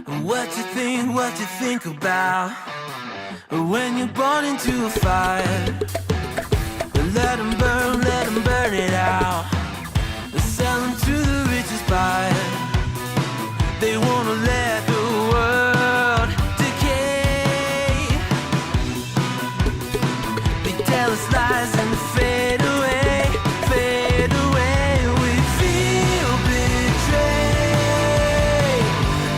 What you think about when you're born into a fire? Let them burn it out. Sell them to the richest buyer. They wanna let the world decay. They tell us lies and fade away, fade away. We feel betrayed.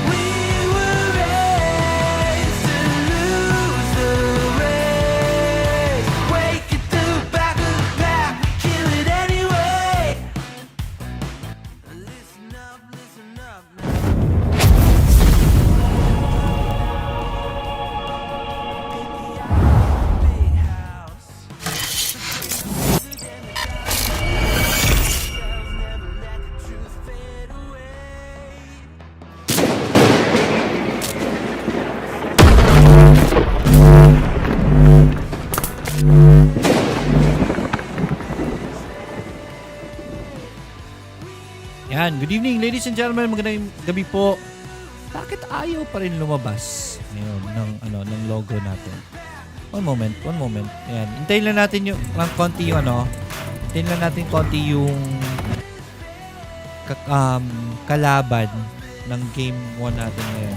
We were raised to lose the race. Wake it to the back of the pack, kill it anyway. Listen up now. Big house. Never let the truth fade away. Yan, good evening ladies and gentlemen, magandang gabi po. Bakit ayaw pa rin lumabas ngayon ng logo natin? One moment. Ayan, hintayin lang natin yung konti yung hintayin lang natin konti yung kalaban ng game 1 natin ngayon.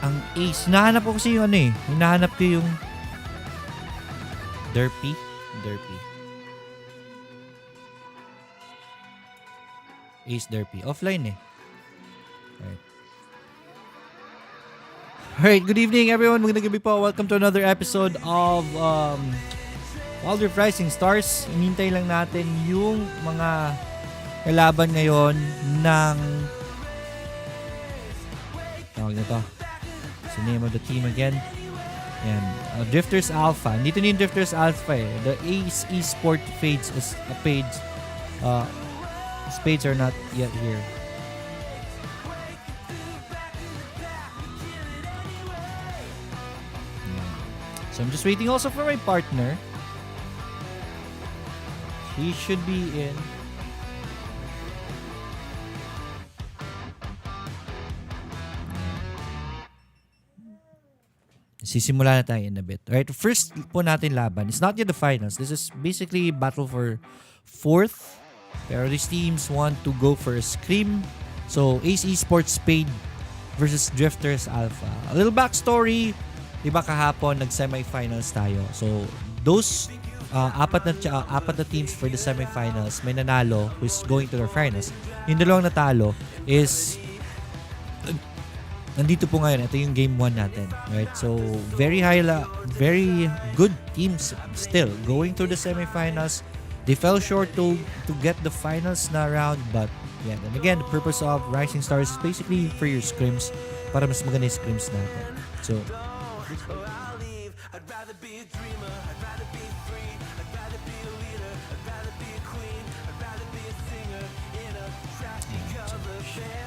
Ang ace. Hinahanap ko kasi yung hinahanap ko yung Derpy. Ace Derpy. Offline Alright, good evening everyone. Magandang gabi po. Welcome to another episode of Wild Rift Rising Stars. Inintay lang natin yung mga kalaban ngayon ng tawag na to. The name of the team again. Yan. Drifters Alpha. Dito na yung Drifters Alpha eh. The Ace Esports Spades are not yet here. Yan. So I'm just waiting also for my partner. He should be in. Sisimula na tayo in a bit. Alright, first po natin laban. It's not yet the finals. This is basically battle for 4th. Pero these teams want to go for a scrim. So, Ace Esports Spade versus Drifters Alpha. A little backstory. Diba kahapon, nag-semifinals tayo. So, those apat na teams for the semifinals, may nanalo who's going to their finals. Yung dalawang natalo is nandito po ngayon. Ito yung game 1 natin. Right? So, very good teams still going through the semifinals. They fell short to get the finals na round. But, yeah. And again, the purpose of Rising Stars is basically for your scrims para mas maganda yung scrims natin. So,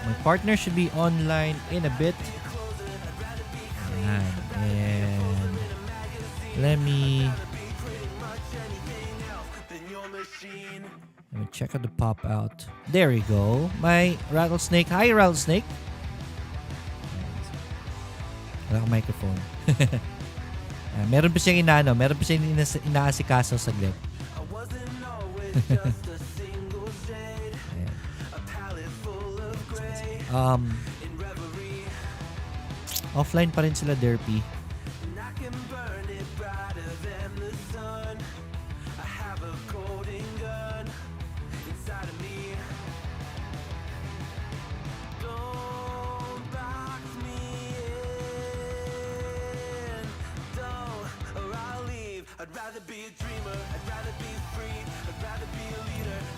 my partner should be online in a bit. Ayan. And let me check out the pop out. There we go. My Rattlesnake. Hi, Rattlesnake. Wala akong microphone. Meron pa siyang inaasikaso saglit. Offline pa rin sila, Derpy.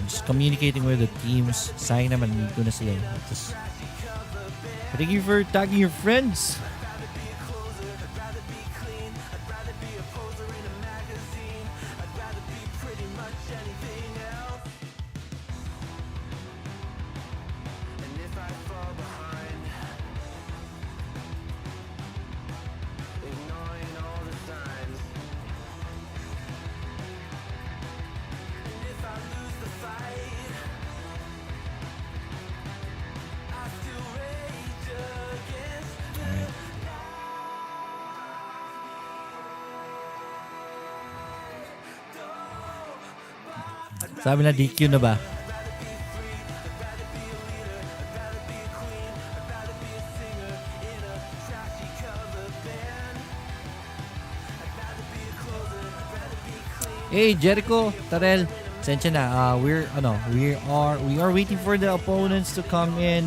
I'm just communicating with the teams. Sayang naman, dito na sila. Thank you for tagging your friends. Sabi na DQ na ba? Hey Jericho, Tarel, sensya na. We are waiting for the opponents to come in.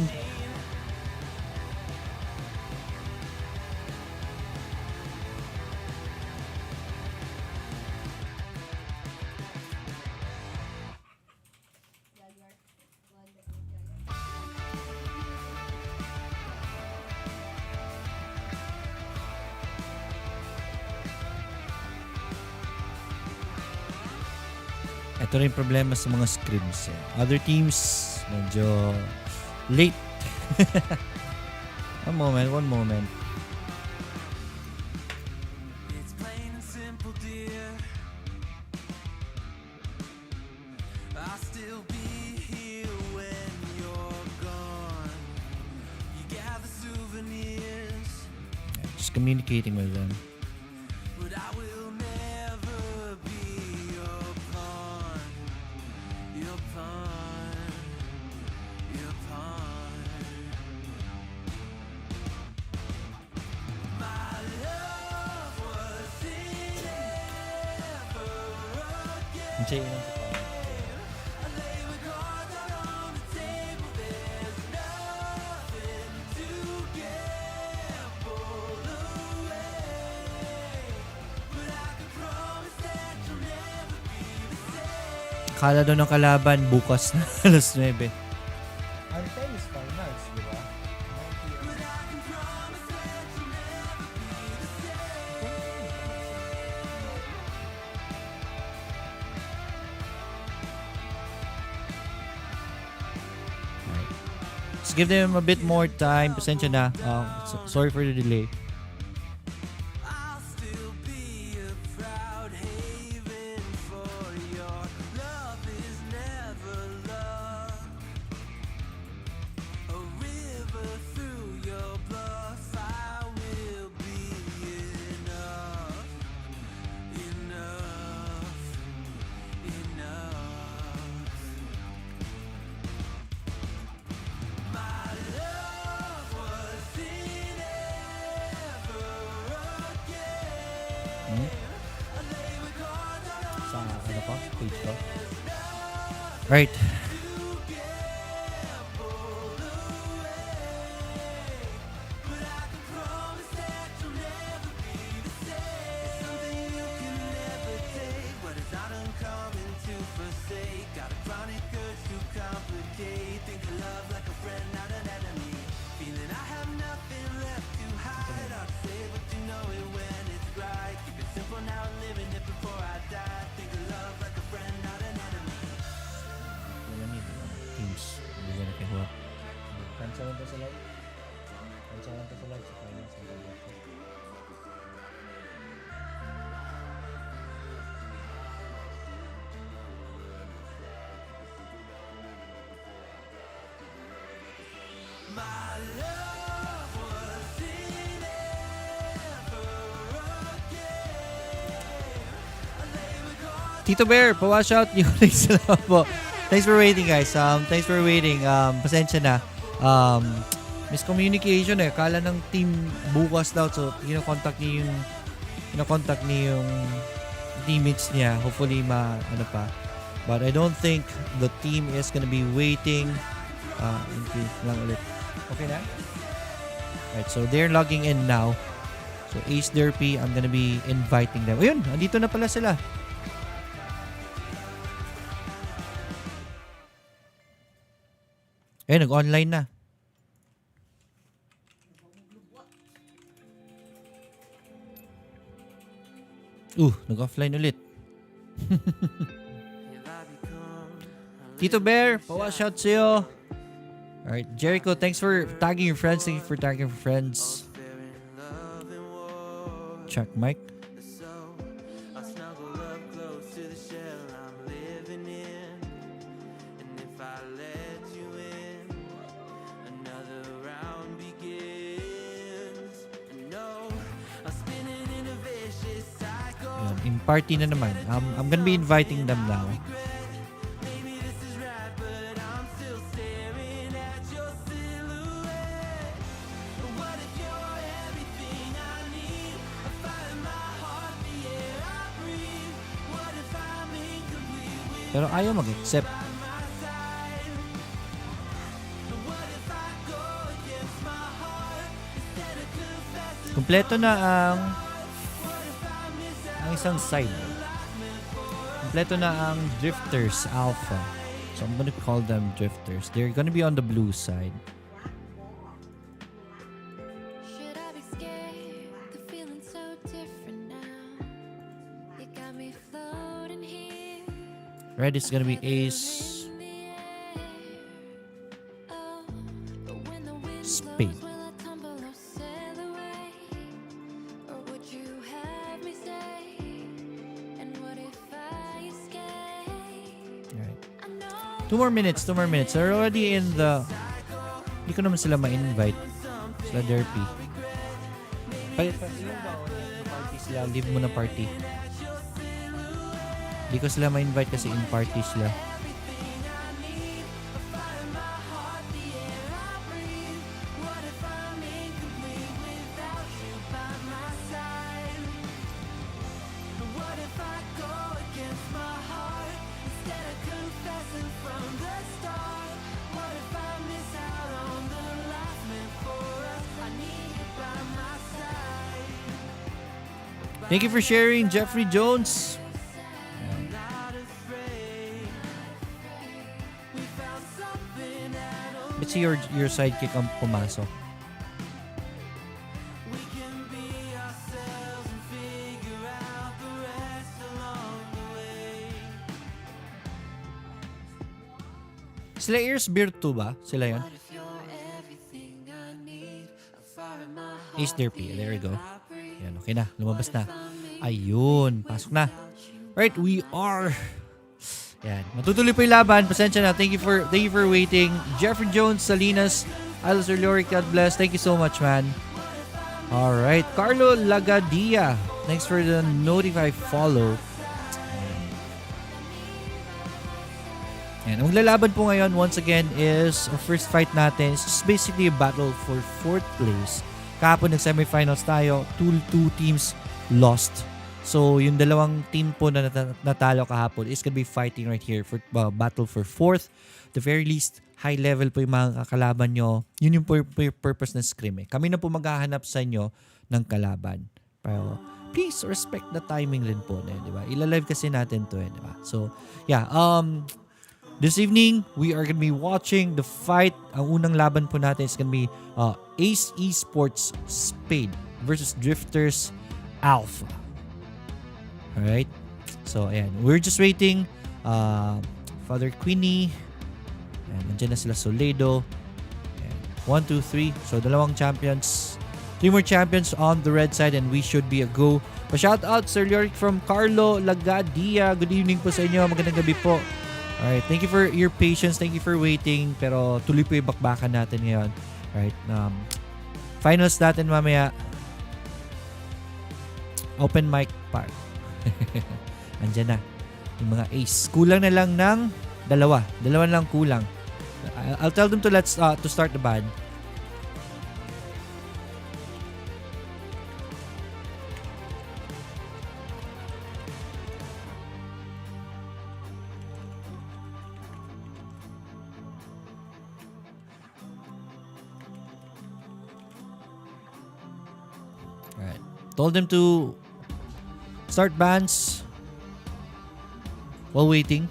Ito rin yung problema sa mga scrims. Other teams, medyo late. One moment. It's plain and simple, dear. I'll still be here when you're gone. You gather souvenirs, Just communicating with them. but I will never be your pawn. Your pawn. Your pawn. My love wasn't ever again. Hintayin lang sa tao. I lay my cards out on the table. There's nothing to gamble away. But I can promise that you'll never be the same. Akala doon ng kalaban, bukas na alas 9. Ang tennis finals, di ba? But I can promise that you'll never be the same. Let's give them a bit more time. Pasensya na. Sorry for the delay. I'll still be a proud haven for your love is never love. A river through your bluff, I will be enough, enough, enough. My love wasn't ever again. I lay my cards out on Sa ano pa? Page ko. Right. but I can promise that you'll never be the same. Something you can never take, but it's not uncommon to forsake. Got a chronic urge to complicate. Think of love like a friend, not an enemy. Feeling I have nothing left to hide. I'll say what you know it when it's right. Keep it simple now, living it before I die. Think of love like a friend, not an enemy. Teams. Hindi ko nakihuha. Cancel lang to sa live. Cancel lang to sa live. Sa finals. My love wasn't ever again. I lay my cards Tito Bear, pa-watch out. Thanks po. Thanks for waiting, guys. Thanks for waiting. Pasensya na. Miscommunication eh. Kala ng team bukas daw. So, kinokontak niya yung teammates niya. Hopefully, ano pa. But I don't think the team is gonna be waiting. Increase lang ulit. Okay na? Right, so they're logging in now. So, Ace Derpy, I'm gonna be inviting them. Ayun, andito na pala sila. Ayun, nag-online na. Nag-offline ulit. Tito Bear, pa-watch out sa'yo. Alright, Jericho, thanks for tagging your friends. Thank you for tagging your friends. Check mic. I snuggle up close to the shell I'm living in. And if I let you in, another round begins. No, I'm spinning in a vicious cycle. In party na naman. I'm gonna be inviting them now. Pero ayaw mag-accept. Kompleto na ang isang side. Kompleto na ang Drifters Alpha. So I'm gonna call them Drifters. They're gonna be on the blue side. Should I be scared? The feeling's so different now. You got me floating here. Red is gonna be Ace, In the air. Oh, but when the wind Spade. blows, will I tumble or sail away? Or would you have me stay? And what if I escape? Alright. I know. 2 more minutes. They're already in the... Hindi ko naman sila ma-invite. Sila Derpy. Party sila. Leave mo na party. Hindi ko sila ma-invite kasi in party sila. Thank you for sharing, Jeffrey Jones. Let's see your sidekick ang pumasok. Sila Ears Beer 2 ba? Sila yun? Ace Derpy. There we go. Yan, okay na. Lumabas na. Ayun. Pasok na. Right, we are... Yan. Matutuloy po yung laban. Pasensya na. Thank you for waiting. Jeffrey Jones, Salinas, Alos Loric, God bless. Thank you so much, man. Alright. Carlo Lagadia. Thanks for the notify follow. And ang lalaban po ngayon, once again, is our first fight natin. It's basically a battle for 4th place. Kahapon nag-semifinals tayo. Two teams lost. So, yung dalawang team po na natalo kahapon is gonna be fighting right here for battle for 4th. The very least, high level po yung mga kakalaban nyo. Yun yung purpose ng scrim eh. Kami na po maghahanap sa inyo ng kalaban. Pero, please respect the timing rin po. Di ba? Ilalive kasi natin to eh. Di ba? So, yeah. This evening, we are gonna be watching the fight. Ang unang laban po natin is gonna be Ace Esports Spade versus Drifters Alpha. Alright? So, ayan. We're just waiting. Father Queenie. Ayan, nandiyan na sila Soledo. Ayan. 1, 2, 3. So, dalawang champions. 3 more champions on the red side and we should be a go. Pa-shout out, Sir Lyric from Carlo Lagadia. Good evening po sa inyo. Magandang gabi po. Alright, thank you for your patience. Thank you for waiting. Pero tuloy po yung bakbakan natin ngayon. Alright, finals natin mamaya. Open mic part. Andyan na. Yung mga ace. Kulang na lang ng dalawa. Dalawa lang kulang. I'll tell them to to start the band. Told them to start bands while waiting.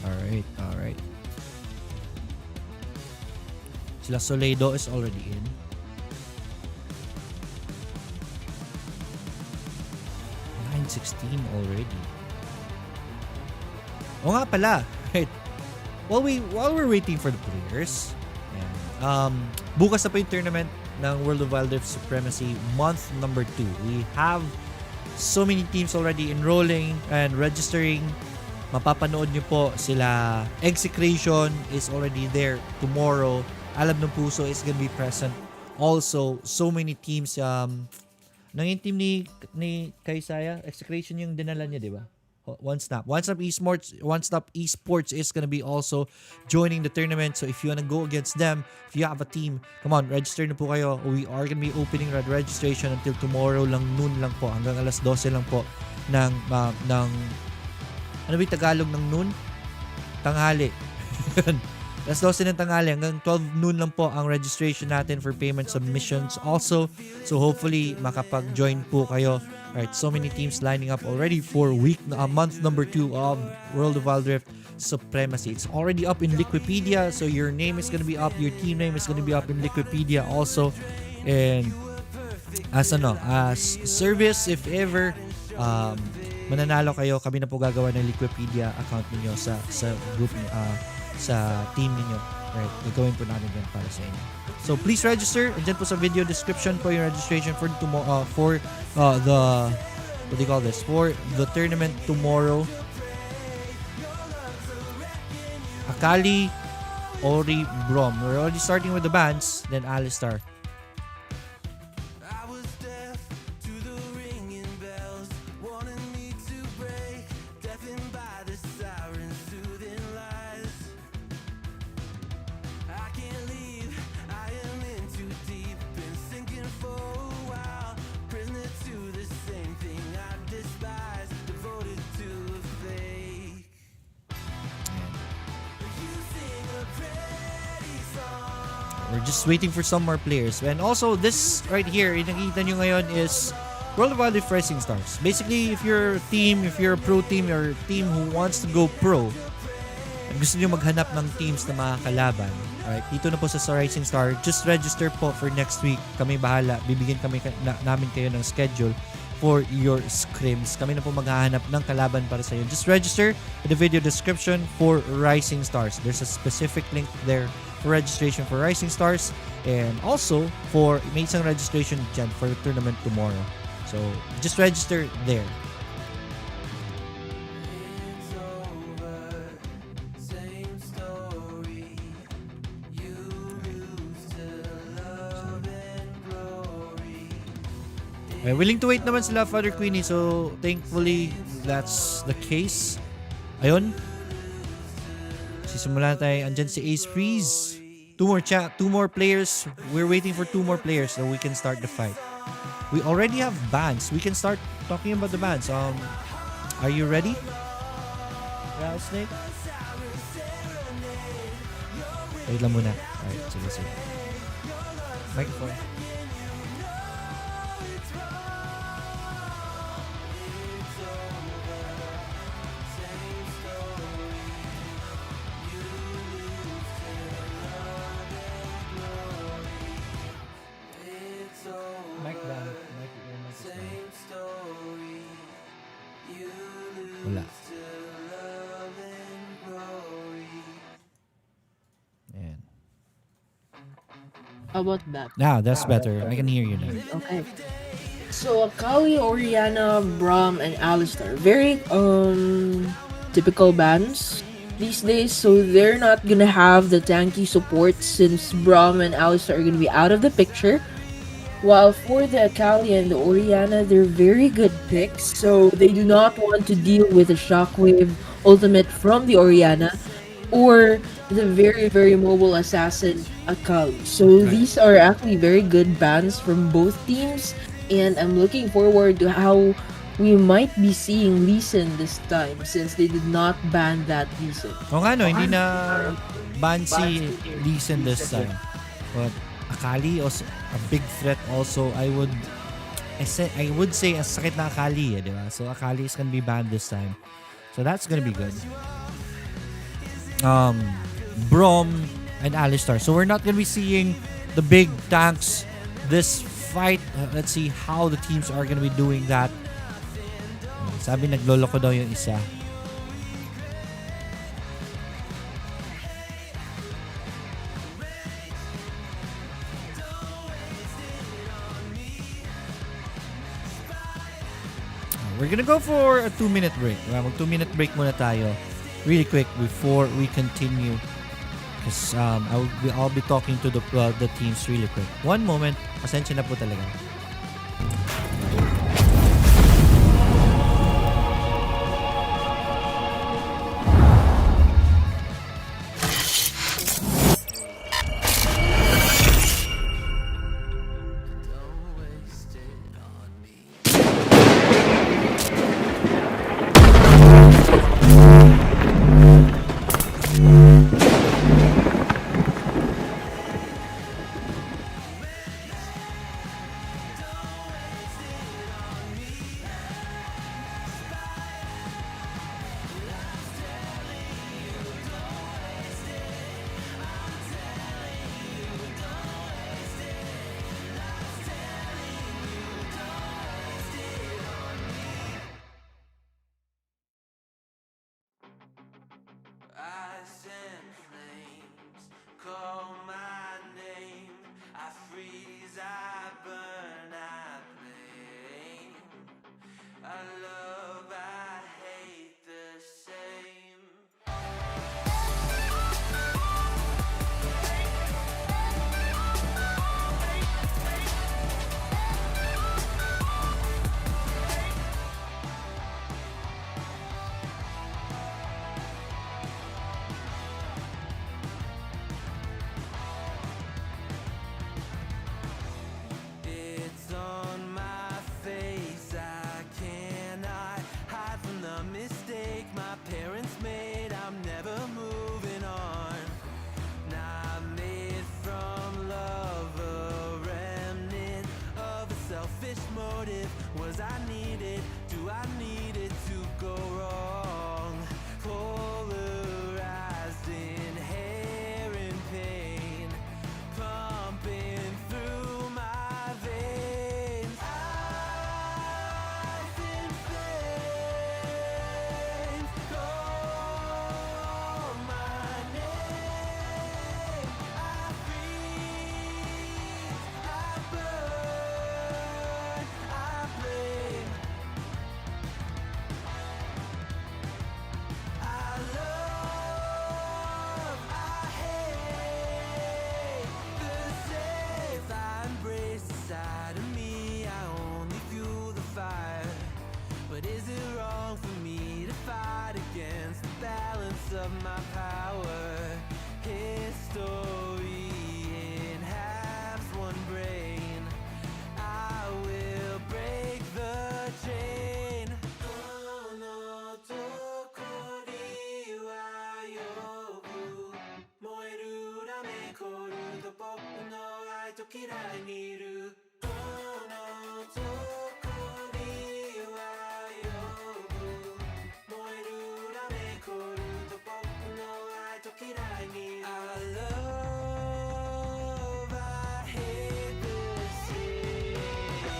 Alright. Sila Soledo is already in. $916 already. O nga pala, right? While we're waiting for the players, bukas na po yung tournament ng World of Wildlife Supremacy month number 2. We have so many teams already enrolling and registering. Mapapanood nyo po sila. Execration is already there tomorrow. Alab ng Puso is gonna be present. Also, so many teams. Nang yung team ni Kaisaya, Execration yung dinala niya, di ba? One Stop Esports is gonna be also joining the tournament. So if you wanna go against them, if you have a team, come on, register na po kayo. We are gonna be opening registration until tomorrow lang, noon lang po, hanggang alas 12 lang po ng ano ba yung Tagalog ng noon? Tanghali. Alas 12 ng tanghali hanggang 12 noon lang po ang registration natin for payment submissions also. So hopefully makapag-join po kayo. Alright, so many teams lining up already for month number 2 of World of Wild Rift Supremacy. It's already up in Liquipedia, so your name is gonna be up, your team name is gonna be up in Liquipedia also. And as service, if ever mananalo kayo, kami na po gagawa ng Liquipedia account niyo sa group sa team niyo. Right, gagawin po namin yan para sa inyo. So please register. Andyan po sa video description po yung registration for tomorrow for the what do you call this? For the tournament tomorrow. Akali, Ori, Brom. We're already starting with the bands, then Alistar. I was deaf to the ringing bells, wanting me to break, deafened by the sirens, soothing lies. I can't leave, I am in too deep, been sinking for a while, prisoner to the same thing I despise, devoted to a fake. You sing a pretty song. We're just waiting for some more players. And also, this right here, yung nakikita nyo ngayon is World of Wild Rift Rising Stars. Basically, if you're a team, if you're a pro team, or a team who wants to go pro, at gusto nyo maghanap ng teams na makakalaban, right? Dito na po sa Rising Star, just register po for next week. Kami bahala. Bibigyan namin kayo ng schedule for your scrims. Kami na po maghahanap ng kalaban para sa iyo. Just register in the video description for Rising Stars. There's a specific link there for registration for Rising Stars, and also for may isang registration dyan for the tournament tomorrow. So just register there. It's over, same story. You lose to love and glory. Willing to wait naman sila, Father Queenie, so thankfully that's the case. Ayun. Sisimula tayo. Andyan si Ace Freeze. Two more players. We're waiting for 2 more players so we can start the fight. We already have bands. We can start talking about the bands. Are you ready? Rattlesnake? Wait lang muna. Alright, sige. Microphone. Same story. You Wala. lose to love and glory. Ayan. How about that? Now, that's better. I can hear you now. Okay. So Akali, Oriana, Braum, and Alistar, very typical bans these days. So they're not gonna have the tanky support since Braum and Alistar are gonna be out of the picture. While for the Akali and the Oriana, they're very good picks. So they do not want to deal with a Shockwave ultimate from the Oriana or the very, very mobile assassin Akali. So these are actually very good bans from both teams. And I'm looking forward to how we might be seeing Lee Sin this time since they did not ban that Lee Sin. O nga no, hindi na ban si Lee Sin this time. But Akali also a big threat also. I would say ang sakit na Akali, di ba? So Akali is gonna be banned this time. So that's gonna be good. Braum and Alistar. So we're not gonna be seeing the big tanks this fight. Let's see how the teams are gonna be doing that. Sabi nagloloko daw yung isa. We're gonna go for a 2-minute break. Mag 2-minute break muna tayo. Really quick before we continue. Because I'll be talking to the teams really quick. One moment. Pasensya na po talaga. I send flames, call my name. I freeze, I burn, I blame. I love, I hate the same. It's on my face, I cannot hide from the mistake my parents made. I'm never moving on. Not made from love, a remnant of a selfish motive. Was I needed? Do I need it to go wrong? Polarized, inherent pain pumping through my veins. Eyes in flames, call my name. I freeze, I burn, I blame. I love, I hate the same. If I embrace the side of me, I only fuel the fire. But is it wrong for me to fight against the balance of my power? History in halves, one brain. I will break the chain. Oh no, tokori wa yobu. Moeru rame koru to boku no ai to kirai ni iru. Oh no, tokori wa yobu. Moeru rame koru to boku no ai to kirai ni iru. I love, I hate the same.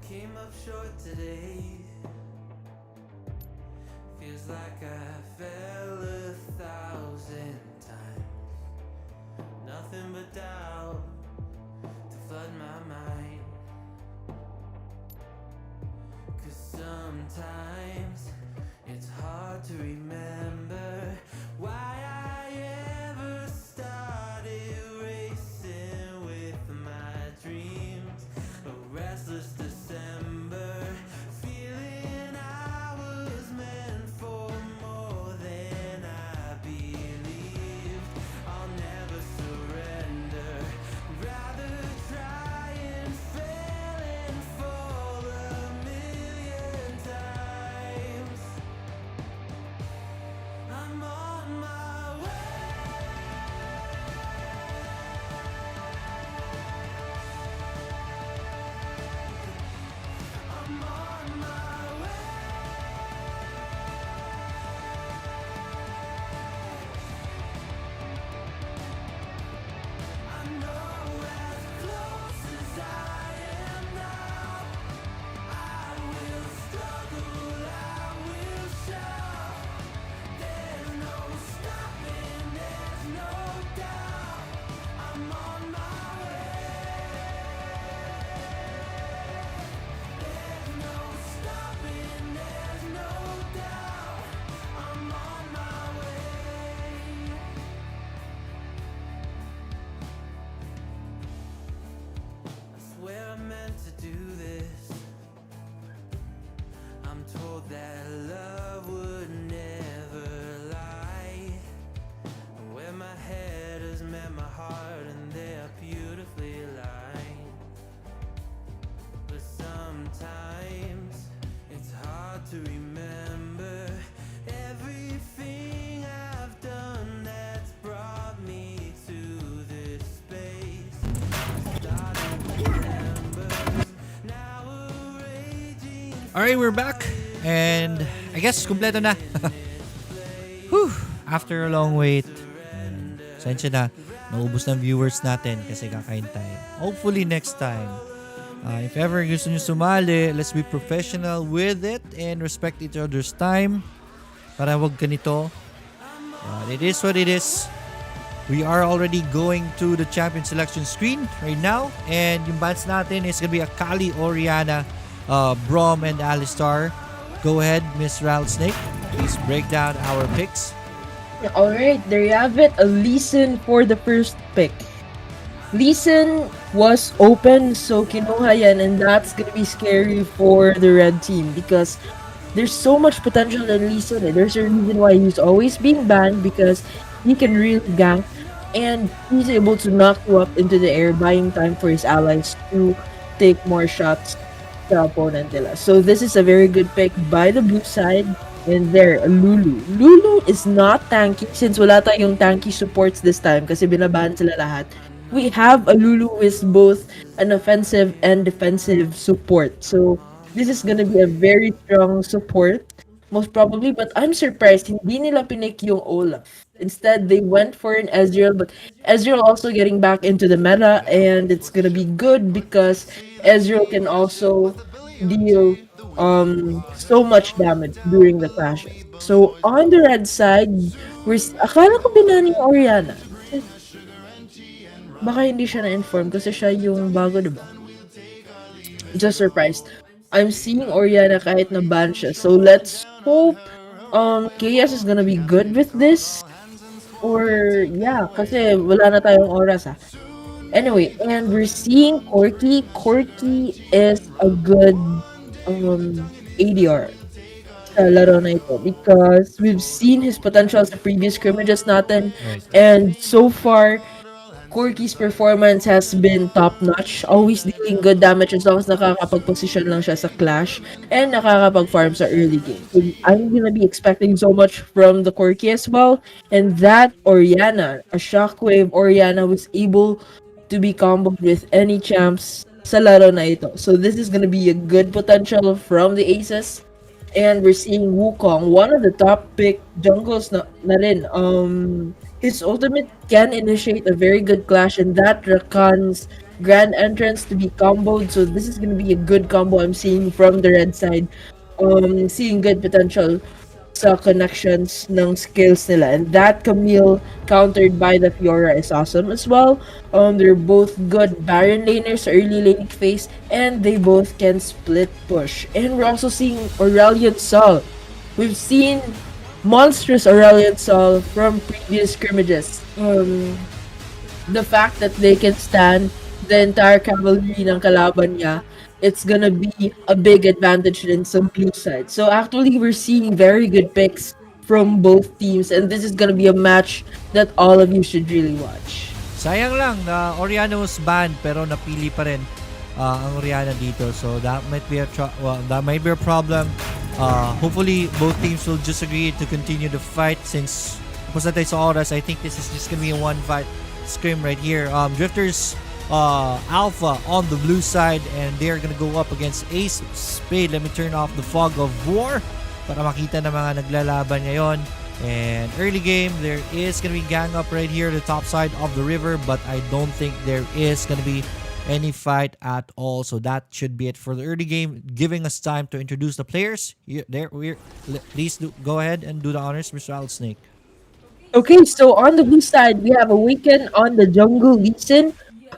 Came up short today. Feels like I fell 1,000 times. Nothing but doubt to flood my mind. 'Cause sometimes it's hard to remember why I ever started racing with my dreams. A restless December, feeling I was meant for more than I believed. I'll never surrender, rather try and fail and fall 1,000,000 times. met my heart and they are beautifully aligned. But sometimes it's hard to remember everything I've done that's brought me to this space. Started with embers, now a raging Alright, we're back. And I guess kumpleto na. Whew, after a long wait. Sensya na. Naubos ng viewers natin kasi kakain tayo. Hopefully next time. If ever gusto nyo sumali, let's be professional with it and respect each other's time. Para wag ganito. It is what it is. We are already going to the champion selection screen right now. And yung bands natin is gonna be Akali, Oriana, Brom, and Alistar. Go ahead, Miss Rattlesnake. Please break down our picks. Alright, there you have it. A Lee Sin for the first pick. Lee Sin was open, so kinuha yan, and that's gonna be scary for the red team because there's so much potential in Lee Sin. There's a reason why he's always being banned because he can really gank and he's able to knock you up into the air, buying time for his allies to take more shots sa opponent nila. So this is a very good pick by the blue side. And there, Lulu. Lulu is not tanky since wala tayong tanky supports this time kasi binaban sila lahat. We have a Lulu who is both an offensive and defensive support. So this is gonna be a very strong support, most probably. But I'm surprised hindi nila pinik yung Olaf. Instead, they went for an Ezreal, but Ezreal also getting back into the meta, and it's gonna be good because Ezreal can also deal so much damage during the clashes. So on the red side, akala ko binani yung Oriana. Baka hindi siya na-inform kasi siya yung bago, diba? Just surprised. I'm seeing Oriana kahit na ban siya. So let's hope KS is gonna be good with this. Or yeah, kasi wala na tayong oras Anyway, and we're seeing Corki. Corki is a good ADR sa laro na ito because we've seen his potential sa previous scrimmages natin, and so far Corki's performance has been top-notch, always dealing good damage as long as nakakapag-position lang siya sa clash and nakakapag-farm sa early game. So I'm gonna be expecting so much from the Corki as well, and that Oriana, a Shockwave Oriana, was able to be comboed with any champs sa laro na ito. So this is gonna be a good potential from the aces. And we're seeing Wukong, one of the top pick jungles na rin. His ultimate can initiate a very good clash, and that Rakan's grand entrance to be comboed. So this is gonna be a good combo I'm seeing from the red side. Seeing good potential sa connections ng skills nila, and that Camille countered by the Fiora is awesome as well. They're both good Baron laners early lane phase, and they both can split push. And we're also seeing Aurelion Sol. We've seen monstrous Aurelion Sol from previous scrimmages. The fact that they can stand the entire cavalry ng kalaban niya, it's gonna be a big advantage in some blue side. So actually, we're seeing very good picks from both teams, and this is gonna be a match that all of you should really watch. Sayang lang na Oriana was banned pero napili pa rin ang Oriana dito. So that might be a problem. Hopefully, both teams will just agree to continue the fight since tapos na tayo sa oras. I think this is just gonna be a one fight scrim right here. Drifters Alpha on the blue side, and they're gonna go up against Ace Spade. Let me turn off the fog of war para makita na mga naglalaban ngayon. And early game, there is gonna be gang up right here the top side of the river, but I don't think there is gonna be any fight at all. So that should be it for the early game, giving us time to introduce the players. Please go ahead and do the honors, Mr. Snake. Okay, so on the blue side, we have Awaken on the jungle Lee Sin.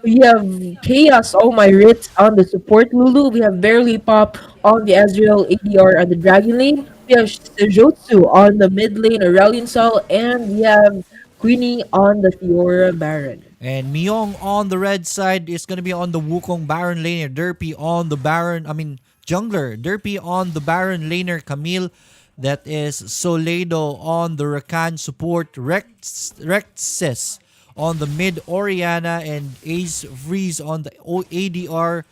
We have Chaos, Oh My Ritz on the support Lulu. We have Barely Pop on the Ezreal ADR on the Dragon lane. We have Jotsu on the mid lane, Aurelion Sol, and we have Queenie on the Fiora Baron. And Myong on the red side is going to be on the Wukong Baron laner. Derpy on the jungler. Derpy on the Baron laner. Camille, that is Soledo on the Rakan support. Rexes on the mid Oriana and Ace Freeze on the ADR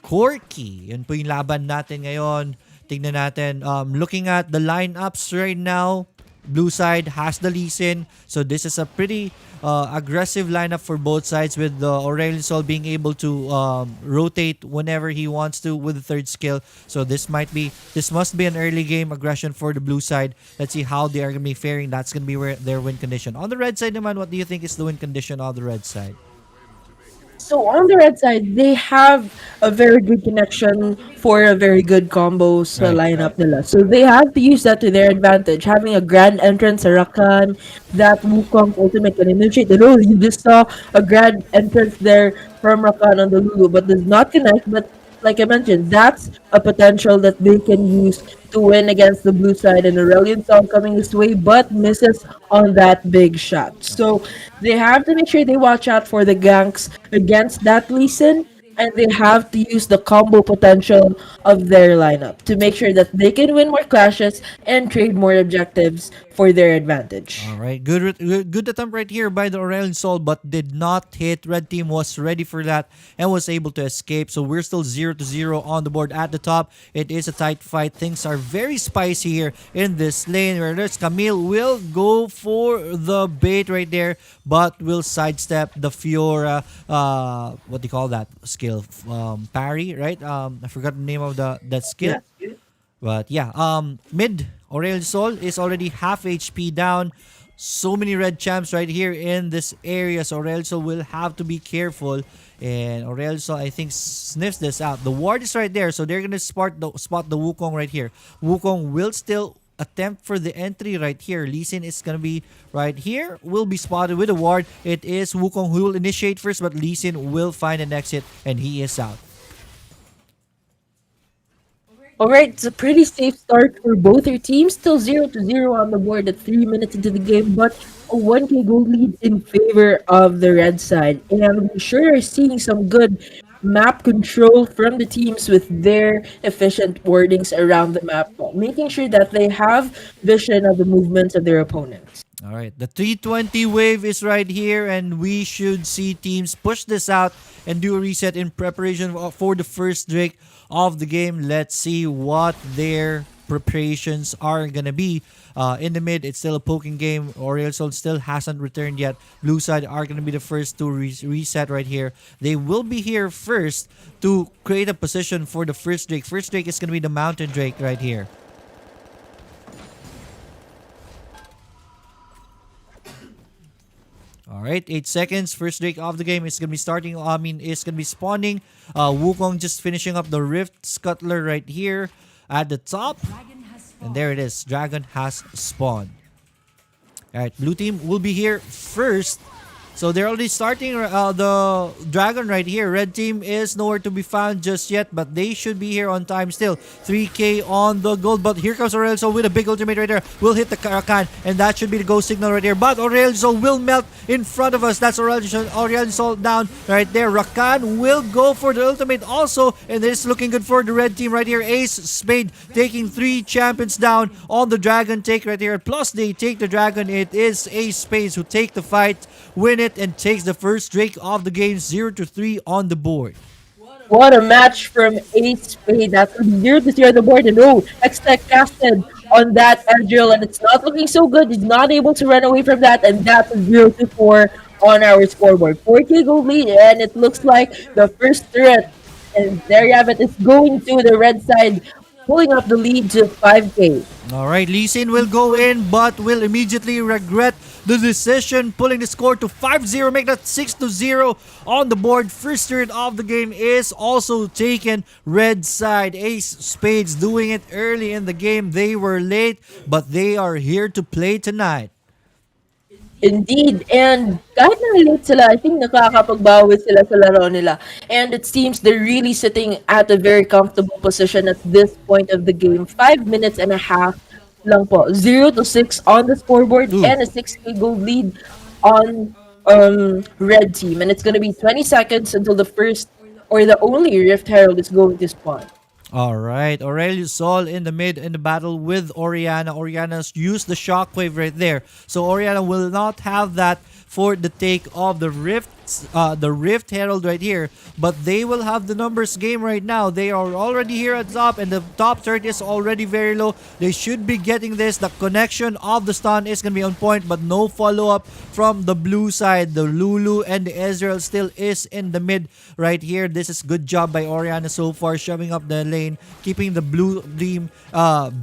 Corky. Yun po yung laban natin ngayon. Tingnan natin. Looking at the lineups right now, blue side has the Lee Sin. So this is a pretty aggressive lineup for both sides with Aurelion Sol being able to rotate whenever he wants to with the third skill. So this must be an early game aggression for the blue side. Let's see how they are going to be faring. That's going to be their win condition. On the red side naman, what do you think is the win condition of the red side? So on the red side, they have a very good connection for a very good combo sa Right. lineup nila. So they have to use that to their advantage. Having a grand entrance sa Rakan, that Wukong ultimate can initiate the Lulu. You just saw a grand entrance there from Rakan on the Lulu, but does not connect. But like I mentioned, that's a potential that they can use to win against the blue side. And Aurelion Song coming this way, but misses on that big shot. So they have to make sure they watch out for the ganks against that Lee Sin, and they have to use the combo potential of their lineup to make sure that they can win more clashes and trade more objectives for their advantage. All right, good attempt right here by the Aurelion Sol, but did not hit. Red team was ready for that and was able to escape. So we're still 0-0 on the board at the top. It is a tight fight. Things are very spicy here in this lane. Where there's Camille will go for the bait right there, but will sidestep the Fiora. What do you call that skill? Parry, right? I forgot the name of that skill. But yeah, mid Aurelion Sol is already half HP down. So many red champs right here in this area. So Aurelion Sol will have to be careful. And Aurelion Sol, I think, sniffs this out. The ward is right there. So they're going to spot the Wukong right here. Wukong will still attempt for the entry right here. Lee Sin is going to be right here. Will be spotted with a ward. It is Wukong who will initiate first. But Lee Sin will find an exit. And he is out. Alright, it's a pretty safe start for both your teams. Still 0-0 on the board at 3 minutes into the game, but a 1k goal lead in favor of the red side. And we sure are seeing some good map control from the teams with their efficient wordings around the map, making sure that they have vision of the movements of their opponents. All right, the 320 wave is right here, and we should see teams push this out and do a reset in preparation for the first Drake of the game. Let's see what their preparations are gonna be. In the mid, it's still a poking game. Aurelion Sol still hasn't returned yet. Blue side are gonna be the first to reset right here. They will be here first to create a position for the first Drake. First Drake is gonna be the Mountain Drake right here. All right, 8 seconds. First Drake of the game is gonna be starting. Is gonna be spawning. Wukong just finishing up the Rift Scuttler right here at the top, and there it is. Dragon has spawned. All right, blue team will be here first. So they're already starting the Dragon right here. Red team is nowhere to be found just yet, but they should be here on time still. 3k on the gold, but here comes Aurelion Sol with a big ultimate right there. Will hit the Rakan, and that should be the go signal right here. But Aurelion Sol will melt in front of us. That's Aurelion Sol down right there. Rakan will go for the ultimate also, and it's looking good for the red team right here. Ace, Spade taking 3 champions down on the Dragon take right here. Plus they take the Dragon. It is Ace, Spade who take the fight, win it, and takes the first Drake of the game. 0-3 on the board. What a match from Ace Spade. That's 0-0 on the board. And oh, X-Tech casted on that Edgel, and it's not looking so good. He's not able to run away from that, and that's 0-4 on our scoreboard. 4k gold lead, and it looks like the first threat, and there you have it, is going to the red side, pulling up the lead to 5k. All right, Lee Sin will go in, but will immediately regret the decision, pulling the score to 5-0, make that 6-0 on the board. First turret of the game is also taken. Red side, Ace Spades doing it early in the game. They were late, but they are here to play tonight. Indeed, and kahit na late sila, I think nakakapagbawi sila sa laro nila. And it seems they're really sitting at a very comfortable position at this point of the game. 5 minutes and a half lang po. 0-6 on the scoreboard. Ooh. And a 6k gold lead on red team. And it's gonna be 20 seconds until the first or the only Rift Herald is going to spawn. All right, Aurelius Sol in the mid in the battle with Oriana. Oriana's used the shockwave right there, so Oriana will not have that for the take of the Rift Herald right here. But they will have the numbers game right now. They are already here at top, and the top third is already very low. They should be getting this. The connection of the stun is gonna be on point, but no follow up from the blue side. The Lulu and the Ezreal still is in the mid right here. This is good job by Oriana so far, shoving up the lane, keeping the blue team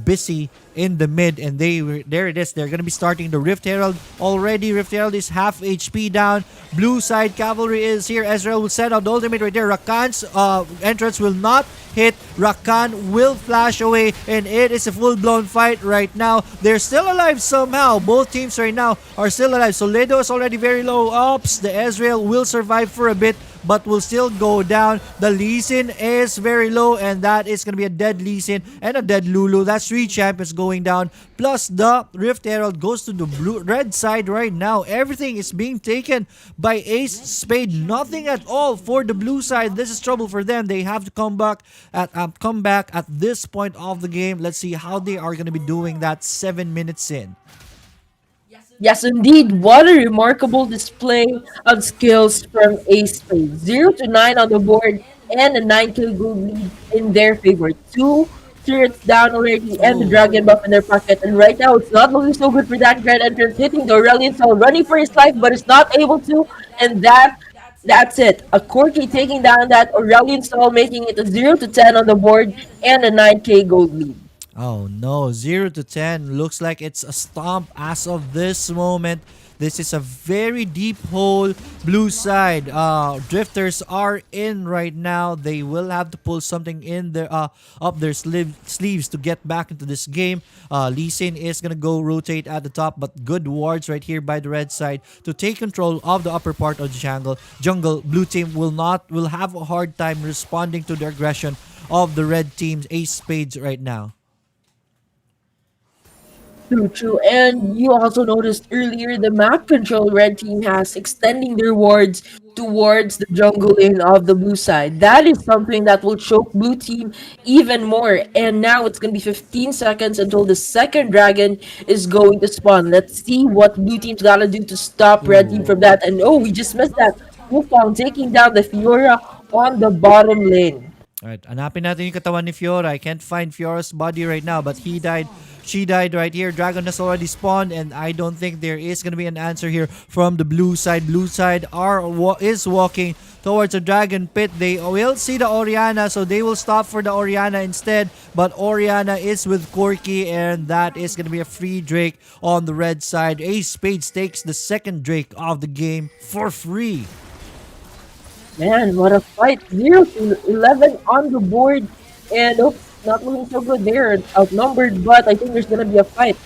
busy in the mid, and there it is. They're gonna be starting the Rift Herald already. Rift Herald is half HP down. Blue side cavalry is here. Ezreal will set out the ultimate right there. Rakan's entrance will not hit. Rakan will flash away, and it is a full-blown fight right now. They're still alive somehow. Both teams right now are still alive. Soledo is already very low. Ops, the Ezreal will survive for a bit, but will still go down. The Lee Sin is very low, and that is going to be a dead Lee Sin and a dead Lulu. That's 3 champions going down. Plus, the Rift Herald goes to the red side right now. Everything is being taken by Ace Spade. Nothing at all for the blue side. This is trouble for them. They have to come back at this point of the game. Let's see how they are going to be doing that 7 minutes in. Yes, indeed. What a remarkable display of skills from Ace Spade. 0 to 9 on the board and a 9 kill gold lead in their favor. 2 turrets down already and the dragon buff in their pocket. And right now, it's not looking so good for that grand entrance. Hitting the Aurelion Sol, running for his life, but it's not able to. And that's it. A Corki taking down that Aurelion Sol, making it a 0 to 10 on the board and a 9k gold lead. Oh no, 0 to 10. Looks like it's a stomp as of this moment. This is a very deep hole. Blue side, drifters are in right now. They will have to pull something in their up their sleeves to get back into this game. Lee Sin is gonna go rotate at the top, but good wards right here by the red side to take control of the upper part of the jungle. Blue team will have a hard time responding to the aggression of the red team's Ace Spades right now. True, true. And you also noticed earlier the map control red team has extending their wards towards the jungle lane of the blue side. That is something that will choke blue team even more. And now it's going to be 15 seconds until the second dragon is going to spawn. Let's see what blue team's got to do to stop red team from that. And oh, we just missed that. Wufang taking down the Fiora on the bottom lane. Alright, hanapin natin yung katawan ni Fiora. I can't find Fiora's body right now, but he died. She died right here. Dragon has already spawned, and I don't think there is going to be an answer here from the blue side. Blue side is walking towards the dragon pit. They will see the Oriana, so they will stop for the Oriana instead. But Oriana is with Corki, and that is going to be a free Drake on the red side. Ace Spades takes the second Drake of the game for free. Man, what a fight. 0 to 11 on the board. And oh, not looking so good. They're outnumbered, but I think there's going to be a fight.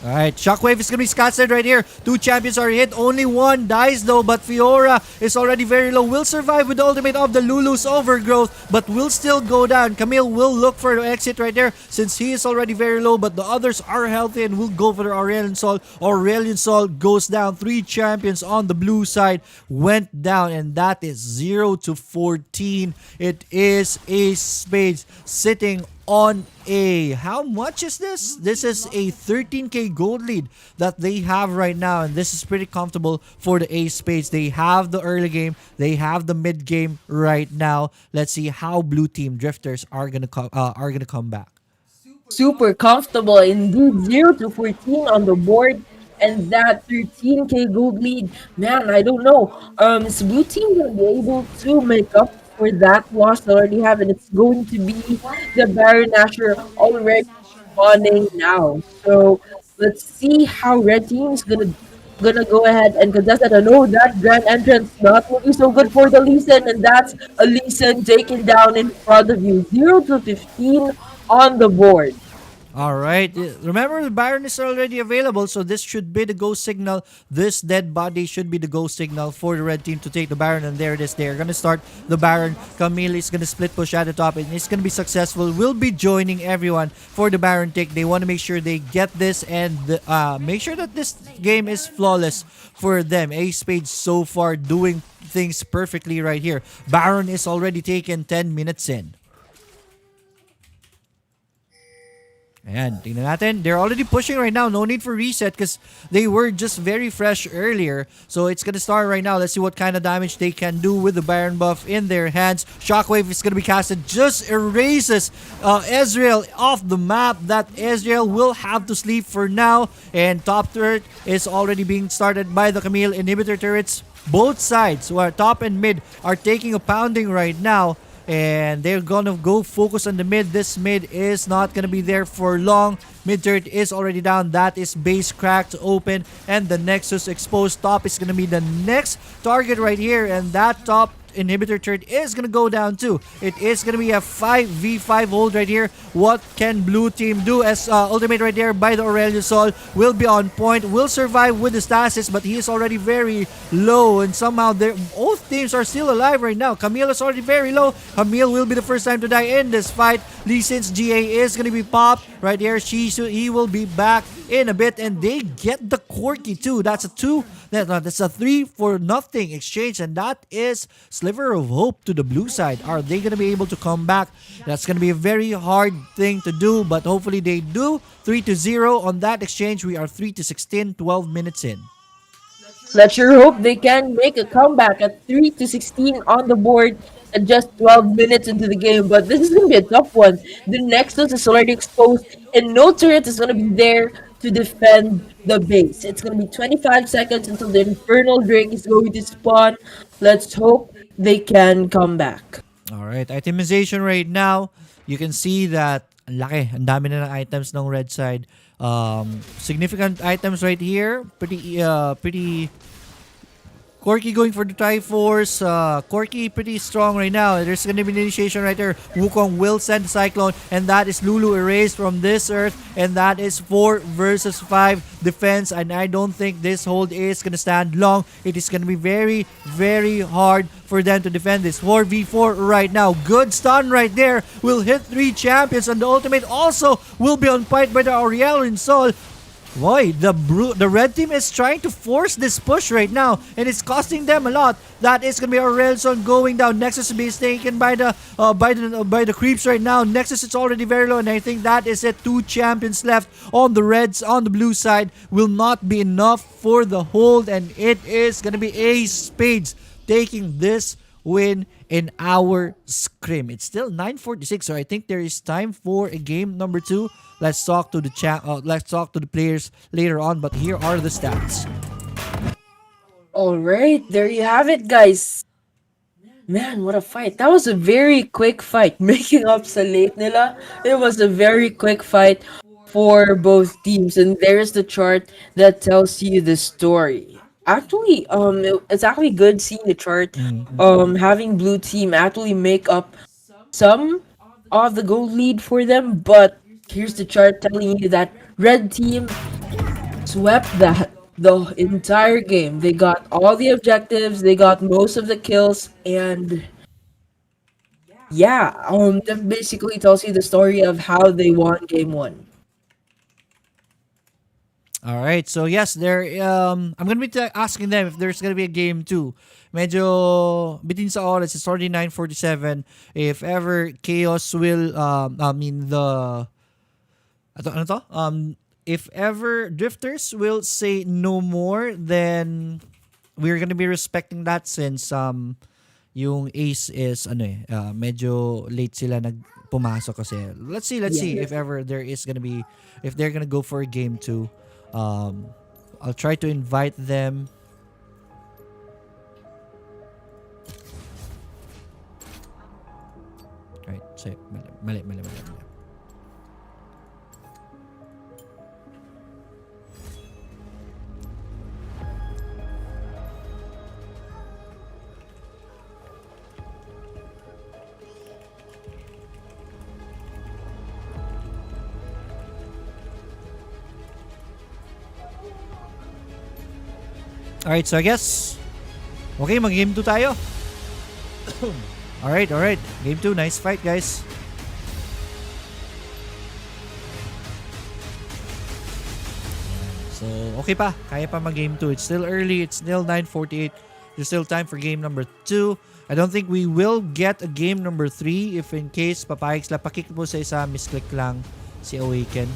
Alright, Shockwave is going to be scattered right here. 2 champions are hit. Only 1 dies though, but Fiora is already very low. Will survive with the ultimate of the Lulu's Overgrowth, but will still go down. Camille will look for the exit right there since he is already very low, but the others are healthy and will go for the Aurelion Sol. Aurelion Sol goes down. 3 champions on the blue side went down, and that is 0 to 14. It is Ace Spades sitting on a, how much is this? This is a 13k gold lead that they have right now, and this is pretty comfortable for the Ace Spades. They have the early game, they have the mid game right now. Let's see how blue team drifters are gonna come back. Super comfortable indeed. 0 to 14 on the board. And that 13k gold lead, man, I don't know. Is blue team gonna be able to make up for that loss they already have? And it's going to be the Baron Nashor already spawning now. So let's see how red team is gonna go ahead and contest it. I know that grand entrance not looking so good for the Lee Sin, and that's a Lee Sin taken down in front of you. 0 to 15 on the board. Alright, remember the Baron is already available, so this should be the go signal. This dead body should be the go signal for the red team to take the Baron, and there it is. They're gonna start the Baron. Camille is gonna split push at the top, and it's gonna be successful. Will be joining everyone for the Baron take. They want to make sure they get this and make sure that this game is flawless for them. Ace Spades so far doing things perfectly right here. Baron is already taken 10 minutes in. Ayan, tingnan natin. They're already pushing right now. No need for reset because they were just very fresh earlier. So it's gonna start right now. Let's see what kind of damage they can do with the Baron buff in their hands. Shockwave is gonna be casted. Just erases Ezreal off the map. That Ezreal will have to sleep for now. And top turret is already being started by the Camille inhibitor turrets. Both sides, who are top and mid, are taking a pounding right now. And they're gonna go focus on the mid. This mid is not gonna be there for long. Mid turret is already down. That is base cracked open. And the Nexus exposed. Top is gonna be the next target right here. And that top inhibitor turret is gonna go down too. It is gonna be a 5v5 hold right here. What can blue team do? As ultimate right there by the Aurelion Sol will be on point, will survive with the stasis, but he is already very low, and somehow both teams are still alive right now. Camille is already very low. Camille will be the first time to die in this fight. Lee Sin's GA is gonna be popped right here. He will be back in a bit, and they get the Corki too. That's a 3-0 exchange, and that is sliver of hope to the blue side. Are they gonna be able to come back? That's gonna be a very hard thing to do, but hopefully they do. 3-0 on that exchange. We are 3-16, 12 minutes in. Let's sure hope they can make a comeback at 3-16 on the board at just 12 minutes into the game. But this is going to be a tough one. The Nexus is already exposed, and no turret is going to be there to defend the base. It's going to be 25 seconds until the Infernal Drake is going to spawn. Let's hope they can come back. Alright, itemization right now. You can see that ang laki, ang dami na ng items ng red side. Significant items right here. Pretty Corki going for the Triforce. Corki pretty strong right now. There's gonna be an initiation right there. Wukong will send the Cyclone, and that is Lulu erased from this earth, and that is 4 versus 5 defense, and I don't think this hold is gonna stand long. It is gonna be very, very hard for them to defend this 4v4 right now. Good stun right there. Will hit 3 champions, and the ultimate also will be on point by the Aurelion Sol. Boy, the red team is trying to force this push right now, and it's costing them a lot. That is gonna be Aurelion going down. Nexus is being taken by the creeps right now. Nexus is already very low, and I think that is it. 2 champions left on the reds. On the blue side will not be enough for the hold, and it is gonna be Spades taking this win in our scrim. It's still 9:46, so I think there is time for a game number 2. Let's talk to the players later on, but here are the stats. Alright, there you have it, guys. Man, what a fight. That was a very quick fight. Making up sa late nila, it was a very quick fight for both teams. And there's the chart that tells you the story. Actually, it's actually good seeing the chart. Having blue team actually make up some of the goal lead for them, but here's the chart telling you that red team swept the entire game. They got all the objectives, they got most of the kills, and yeah, that basically tells you the story of how they won game 1. All right, so yes, I'm gonna be asking them if there's gonna be a game 2. Medyo bitin sa oras, it's already 9:47. If ever Chaos will, if ever Drifters will say no more, then we're gonna be respecting that, since yung Ace is medyo late sila pumasok kasi. Let's see if ever if they're gonna go for a game 2. I'll try to invite them. Right, so mali. Alright, so I guess okay, mag-game 2 tayo. Alright. Game 2, nice fight, guys. So, okay pa. Kaya pa mag-game 2. It's still early. It's still 9:48. There's still time for game number 2. I don't think we will get a game number 3. If in case papayag sila, pakik po sa isa, misclick lang si Awaken.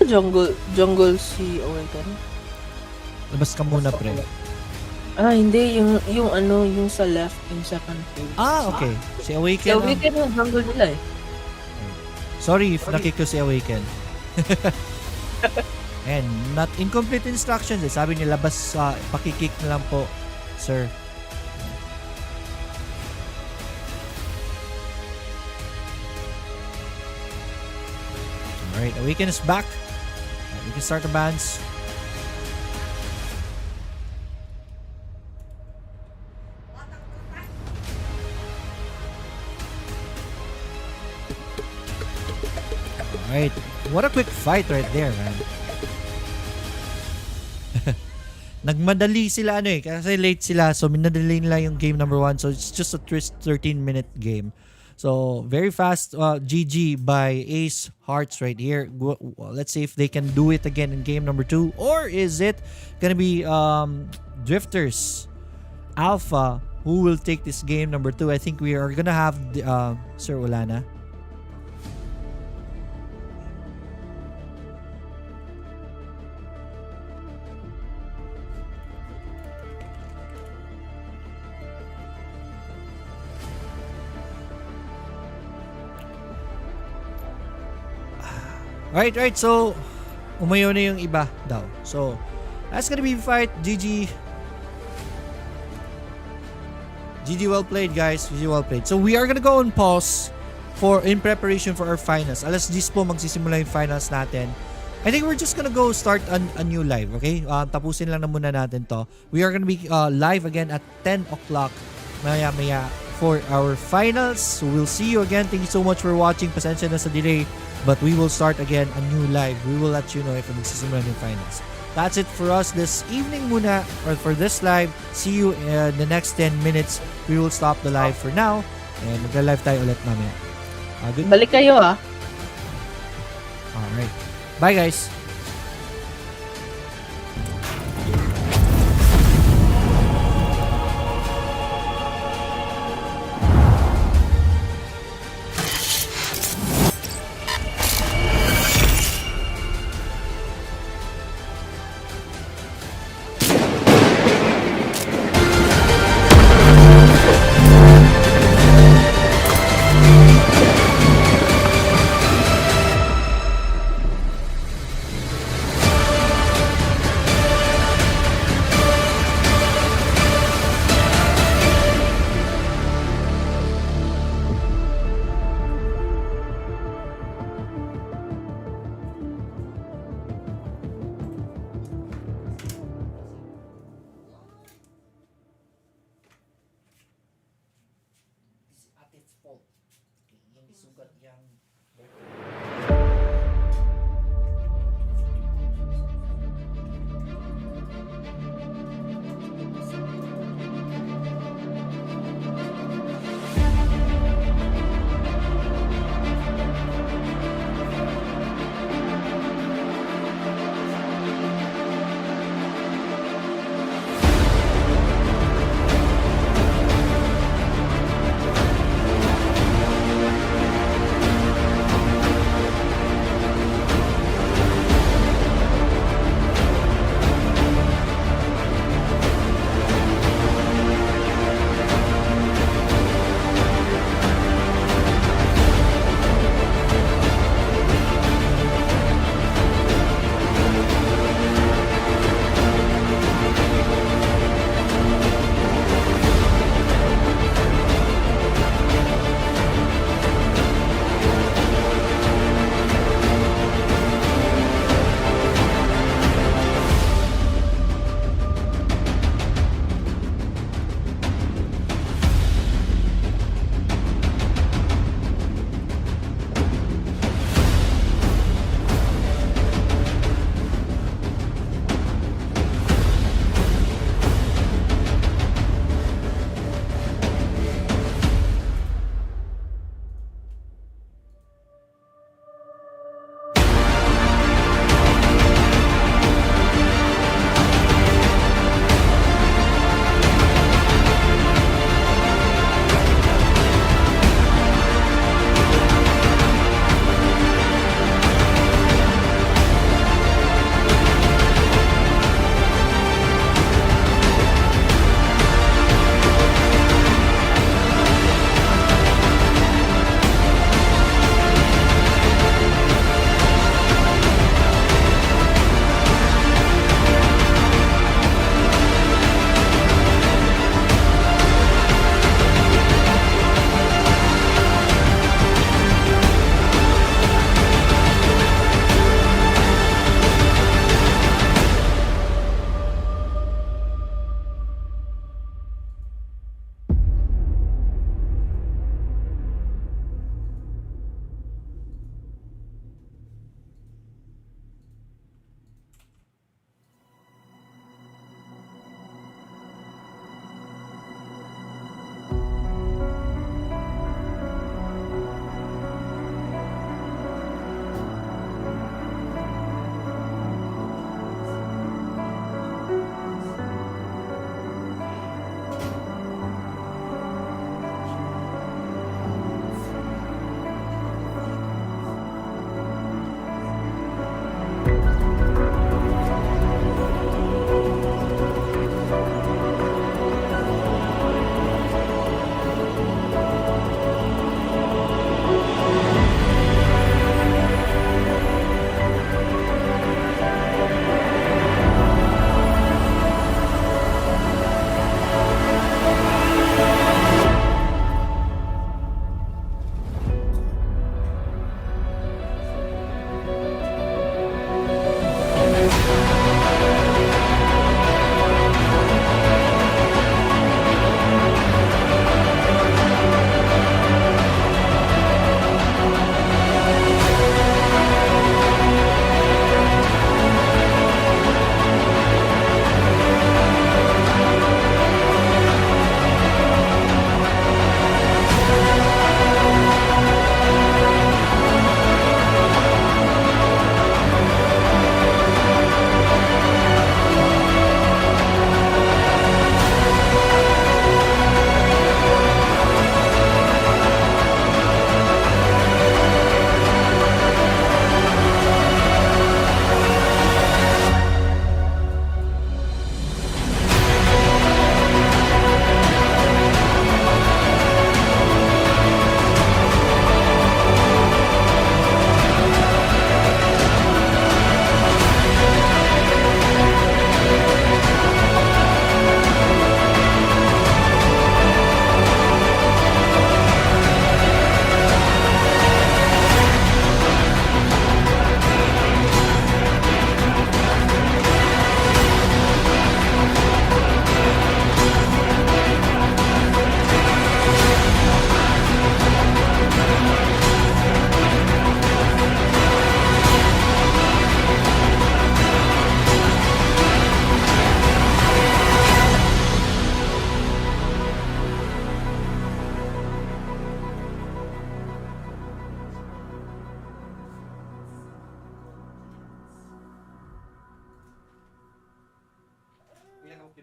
Jungle si Awaken. Labas ka muna, pre. Hindi. Yung sa left, yung second page. Okay. Si Si Awaken. Awaken yung jungle nila eh. Sorry if nakik ko si Awaken. And not incomplete instructions. Sabi niya, labas, pakikik na lang po, sir. Alright, Awaken is back. We can start the bands. Alright, what a quick fight right there, man. Nagmadali sila kasi late sila, so minadali nila yung game number 1, so it's just a 13-minute game. So very fast GG by Ace Hearts right here. Let's see if they can do it again in game number 2, or is it gonna be Drifters Alpha who will take this game number 2? I think we are gonna have Sir Ulana. Right. So, umayo na yung iba daw. So, that's gonna be fight. GG. GG, well played, guys. GG, well played. So, we are gonna go on pause in preparation for our finals. Alas 10 po magsisimula yung finals natin. I think we're just gonna go start a new live, okay? Tapusin lang na muna natin to. We are gonna be live again at 10 o'clock maya-maya for our finals. So, we'll see you again. Thank you so much for watching. Pasensya na sa delay. But we will start again a new live. We will let you know if magsisimula yung finals. That's it for us this evening muna, or for this live. See you in the next 10 minutes. We will stop the live for now. And magla-live tayo ulit mamaya. Good? Balik kayo Alright. Bye, guys.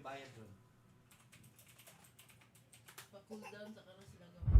may bayad doon. Pa-cool down sa karon sila gawin.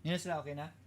Yun na sila, okay na?